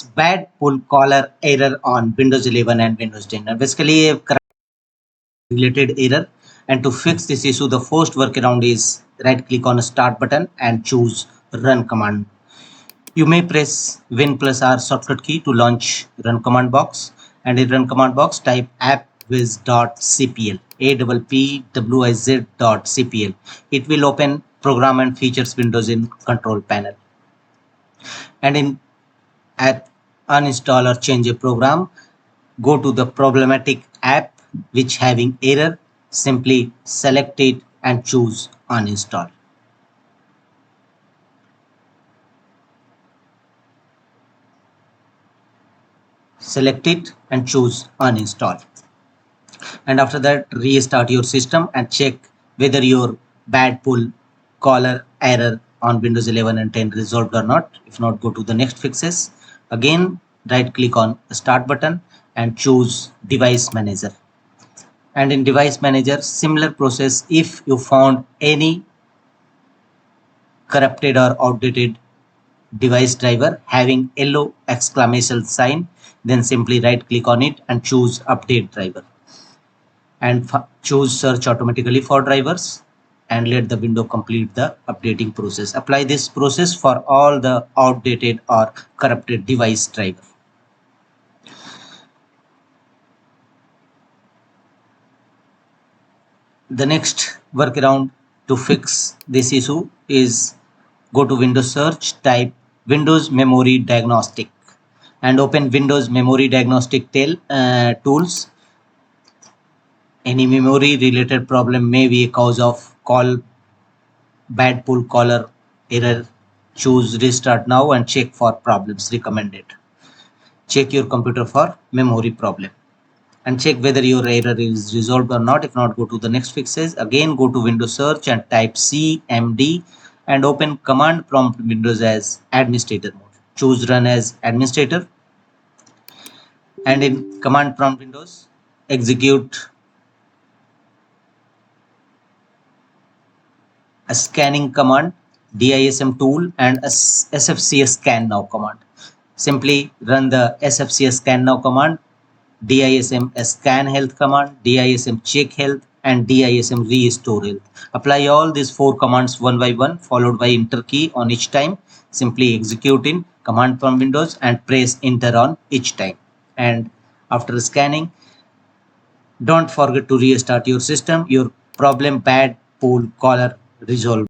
fix bad pull caller error on Windows 11 and Windows 10. Basically, a related error. And to fix this issue, the first workaround is right click on start button and choose run command. You may press Win plus R shortcut key to launch run command box, and in run command box type appwiz.cpl, appwiz.cpl. It will open program and features windows in control panel. And in at uninstall or change a program, go to the problematic app which having error, simply select it and choose uninstall. Select it and choose uninstall. And after that, restart your system and check whether your bad pull caller error on Windows 11 and 10 resolved or not. If not, go to the next fixes. Again, right click on start button and choose device manager. And in device manager, similar process. If you found any corrupted or outdated device driver having yellow exclamation sign, then simply right click on it and choose update driver, and choose search automatically for drivers and let the window complete the updating process. Apply this process for all the outdated or corrupted device driver. The next workaround to fix this issue is go to Windows search, type Windows Memory Diagnostic and open Windows Memory Diagnostic tools. Any memory related problem may be a cause of bad pull caller error. Choose restart now and check for problems recommended. Check your computer for memory problem and check whether your error is resolved or not. If not, go to the next fixes. Again, go to Windows search and type cmd and open command prompt Windows as administrator mode. Choose run as administrator, and in command prompt Windows, execute a scanning command, DISM tool, and a SFCS scan now command. Simply run the SFCS scan now command, DISM scan health command, DISM check health, and DISM restore health. Apply all these 4 commands one by one, followed by enter key on each time. Simply execute in command prompt Windows and press enter on each time. And after scanning, don't forget to restart your system. Your problem bad pull caller resolved.